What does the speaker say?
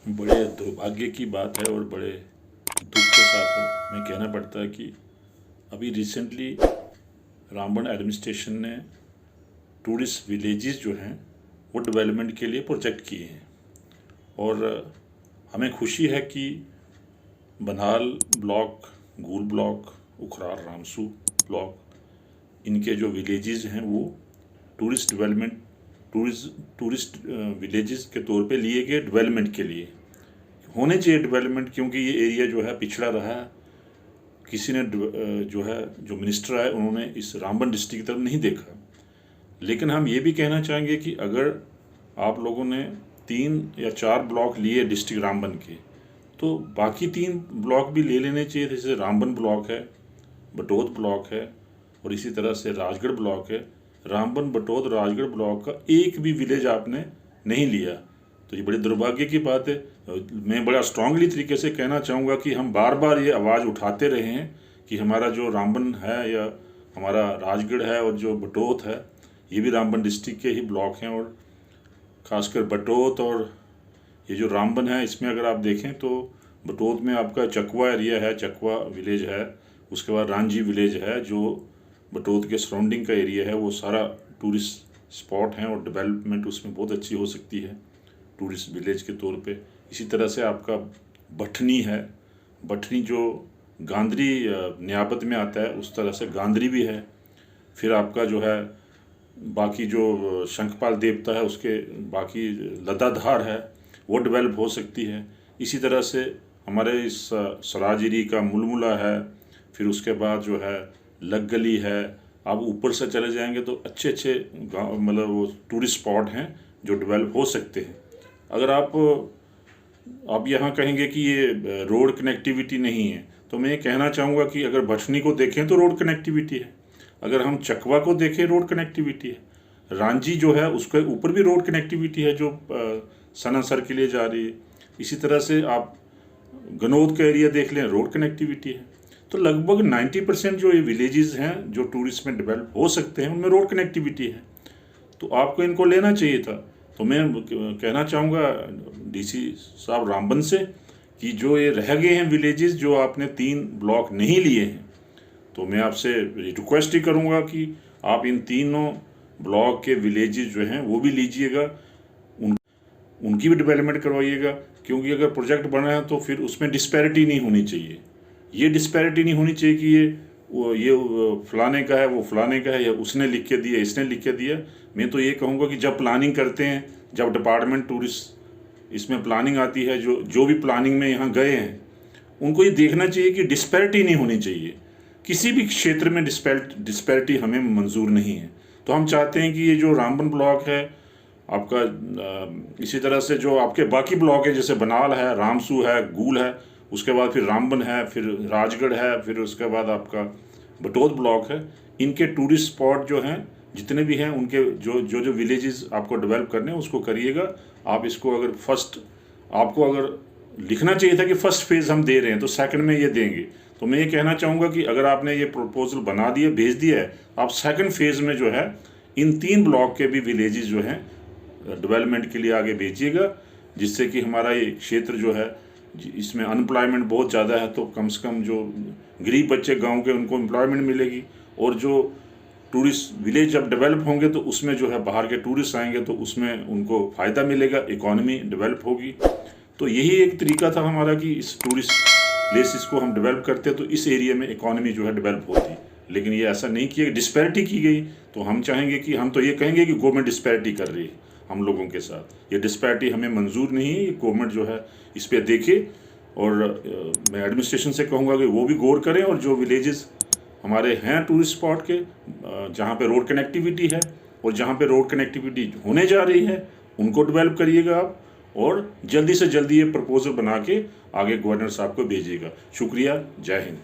बड़े दुर्भाग्य की बात है और बड़े दुख के साथ में कहना पड़ता है कि अभी रिसेंटली रामबन एडमिनिस्ट्रेशन ने टूरिस्ट विलेजेस जो हैं वो डेवलपमेंट के लिए प्रोजेक्ट किए हैं और हमें खुशी है कि बनाल ब्लॉक, गूल ब्लॉक, उखरार रामसू ब्लॉक, इनके जो विलेजेस हैं वो टूरिस्ट विलेजेस के तौर पे लिए गए डेवलपमेंट के लिए। होने चाहिए डेवलपमेंट, क्योंकि ये एरिया जो है पिछड़ा रहा है। किसी ने जो मिनिस्टर आए उन्होंने इस रामबन डिस्ट्रिक्ट की तरफ नहीं देखा। लेकिन हम ये भी कहना चाहेंगे कि अगर आप लोगों ने 3 या 4 ब्लॉक लिए डिस्ट्रिक्ट रामबन के, तो बाकी 3 ब्लॉक भी ले लेने चाहिए। जैसे रामबन ब्लॉक है, बटोद ब्लॉक है और इसी तरह से राजगढ़ ब्लॉक है। रामबन, बटोद, राजगढ़ ब्लॉक का एक भी विलेज आपने नहीं लिया, तो ये बड़े दुर्भाग्य की बात है। मैं बड़ा स्ट्रांगली तरीके से कहना चाहूँगा कि हम बार बार ये आवाज़ उठाते रहे हैं कि हमारा जो रामबन है या हमारा राजगढ़ है और जो बटोत है, ये भी रामबन डिस्ट्रिक्ट के ही ब्लॉक हैं। और ख़ासकर बटोत और ये जो रामबन है, इसमें अगर आप देखें तो बटोत में आपका चकवा एरिया है, चकवा विलेज है, उसके बाद रांझी विलेज है, जो बटोत के सराउंडिंग का एरिया है, वो सारा टूरिस्ट स्पॉट हैं और डेवलपमेंट उसमें बहुत अच्छी हो सकती है टूरिस्ट विलेज के तौर पे। इसी तरह से आपका बठनी है, बठनी जो गांधरी नियाबत में आता है, उस तरह से गांधरी भी है। फिर आपका जो है बाकी जो शंखपाल देवता है उसके बाकी लद्दाधार है, वो डेवलप हो सकती है। इसी तरह से हमारे इस सराजिरी का मुलमुला है, फिर उसके बाद जो है लग्गली है। आप ऊपर से चले जाएंगे तो अच्छे अच्छे गाँव, मतलब वो टूरिस्ट स्पॉट हैं जो डेवलप हो सकते हैं। अगर आप यहाँ कहेंगे कि ये रोड कनेक्टिविटी नहीं है, तो मैं ये कहना चाहूँगा कि अगर भटनी को देखें तो रोड कनेक्टिविटी है, अगर हम चकवा को देखें रोड कनेक्टिविटी है, रांझी जो है उसके ऊपर भी रोड कनेक्टिविटी है जो सनासर के लिए जा रही है। इसी तरह से आप गनौद का एरिया देख लें, रोड कनेक्टिविटी है। तो लगभग 90% जो ये विलेजेस हैं जो टूरिस्ट में डेवलप हो सकते हैं, उनमें रोड कनेक्टिविटी है। तो आपको इनको लेना चाहिए था। तो मैं कहना चाहूँगा डीसी साहब रामबन से कि जो ये रह गए हैं विलेजेस, जो आपने 3 ब्लॉक नहीं लिए हैं, तो मैं आपसे रिक्वेस्ट ही करूँगा कि आप इन तीनों ब्लॉक के विलेजेस जो हैं वो भी लीजिएगा, उनकी भी डेवलपमेंट करवाइएगा। क्योंकि अगर प्रोजेक्ट बना है तो फिर उसमें डिस्पैरिटी नहीं होनी चाहिए। ये डिस्पैरिटी नहीं होनी चाहिए कि ये फलाने का है, वो फलाने का है, या उसने लिख के दिया, इसने लिख के दिया। मैं तो ये कहूँगा कि जब प्लानिंग करते हैं, जब डिपार्टमेंट टूरिस्ट इसमें प्लानिंग आती है, जो भी प्लानिंग में यहाँ गए हैं, उनको ये देखना चाहिए कि डिस्पैरिटी नहीं होनी चाहिए। किसी भी क्षेत्र में डिस्पैरिटी हमें मंजूर नहीं है। तो हम चाहते हैं कि ये जो रामबन ब्लॉक है आपका, इसी तरह से जो आपके बाकी ब्लॉक है, जैसे बनाल है, रामसू है, गूल है, उसके बाद फिर रामबन है, फिर राजगढ़ है, फिर उसके बाद आपका बटोद ब्लॉक है, इनके टूरिस्ट स्पॉट जो हैं जितने भी हैं, उनके जो विलेजेस आपको डेवलप करने हैं उसको करिएगा। आप इसको आपको अगर लिखना चाहिए था कि फर्स्ट फेज़ हम दे रहे हैं, तो सेकंड में ये देंगे। तो मैं ये कहना चाहूँगा कि अगर आपने ये प्रपोजल बना दिया, भेज दिया है, आप सेकंड फेज़ में जो है इन 3 ब्लॉक के भी विलेजेस जो हैं डेवलपमेंट के लिए आगे भेजिएगा, जिससे कि हमारा ये क्षेत्र जो है, इसमें अनएम्प्लॉयमेंट बहुत ज़्यादा है, तो कम से कम जो गरीब बच्चे गांव के, उनको एम्प्लॉयमेंट मिलेगी। और जो टूरिस्ट विलेज जब डेवलप होंगे तो उसमें जो है बाहर के टूरिस्ट आएंगे, तो उसमें उनको फ़ायदा मिलेगा, इकॉनमी डेवलप होगी। तो यही एक तरीका था हमारा कि इस टूरिस्ट प्लेसेस को हम डेवलप करते तो इस एरिया में इकॉनमी जो है डेवलप होती। लेकिन ये ऐसा नहीं किया, डिस्पैरिटी की गई। तो हम चाहेंगे कि हम तो ये कहेंगे कि गवर्नमेंट डिस्पैरिटी कर रही है हम लोगों के साथ। ये डिस्पैरिटी हमें मंजूर नहीं है। ये गवर्नमेंट जो है इस पर देखे, और मैं एडमिनिस्ट्रेशन से कहूँगा कि वो भी गौर करें, और जो विलेजेस हमारे हैं टूरिस्ट स्पॉट के, जहाँ पे रोड कनेक्टिविटी है और जहाँ पे रोड कनेक्टिविटी होने जा रही है, उनको डेवलप करिएगा आप, और जल्दी से जल्दी ये प्रपोजल बना के आगे गवर्नर साहब को भेजिएगा। शुक्रिया, जय हिंद।